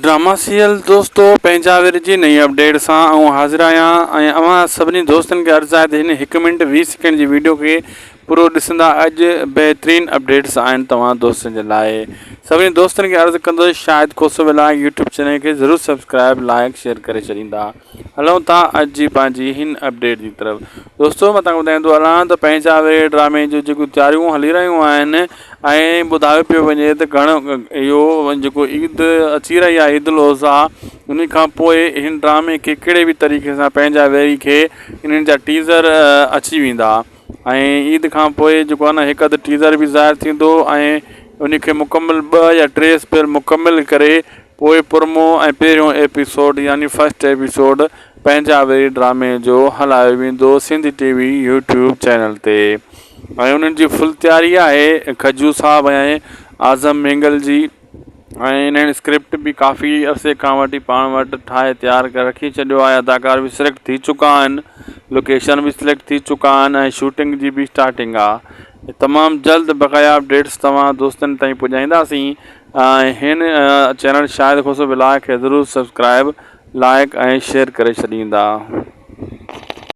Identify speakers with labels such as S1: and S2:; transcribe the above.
S1: Drama serial दोस्तों पंहिंजा वीर जी नई अपडेट सां हाज़िर आहियां ऐं अवां सभिनी दोस्तनि खे अर्ज़ु आहे त हिन 1 मिंट 20 सेकेंड जी वीडियो खे पूरो ॾिसंदा। अॼु बहितरीनु अपडेट्स आहिनि तव्हां दोस्तनि जे लाइ। सभिनी दोस्तनि खे अर्ज़ु कंदुसि शाहिद खोसो विलायक यूट्यूब चैनल खे ज़रूरु सब्सक्राइब लाइक शेयर करे छॾींदा। हलूं था अॼु जी पंहिंजी हिन अपडेट जी तरफ़। दोस्तों मां तव्हांखे ॿुधाईंदो हलां त पंहिंजा वीर ड्रामे जूं जेकियूं तयारियूं हली रहियूं आहिनि ऐं ॿुधायो पियो वञे त घणो इहो जेको ईद अची रही आहे ईद उल अज़हा, उन खां पोइ हिन ड्रामे खे कहिड़े बि तरीक़े सां पंहिंजा वेरी खे इन्हनि जा टीज़र अची वेंदा ऐं ईद खां पोइ जेको आहे न हिकु अधु टीज़र बि ज़ाहिर थींदो ऐं उनखे मुकमल 2 या 3 स्पेल मुकमल करे पोइ प्रोमो ऐं पहिरियों एपिसोड यानी फस्ट एपिसोड पंहिंजा वेरी ड्रामे जो हलायो वेंदो सिंध टीवी यूट्यूब चैनल ते। ऐं उन्हनि जी फुल तयारी आहे खजू साहब ऐं आज़म मेंगल जी ऐं इन्हनि स्क्रिप्ट बि काफ़ी अरसे खां वठी पाण वटि ठाहे तयारु करे रखी छॾियो आहे। अदाकार बि सिलेक्ट थी चुका आहिनि, लोकेशन बि सिलेक्ट थी चुका आहिनि ऐं शूटिंग जी बि स्टार्टिंग आहे। तमामु जल्द बक़ाया अपडेट्स तव्हां दोस्तनि ताईं पुॼाईंदासीं। हिन चैनल शाहिद खोसो विलायक खे ज़रूरु सब्सक्राइब लाइक ऐं शेयर करे छॾींदा।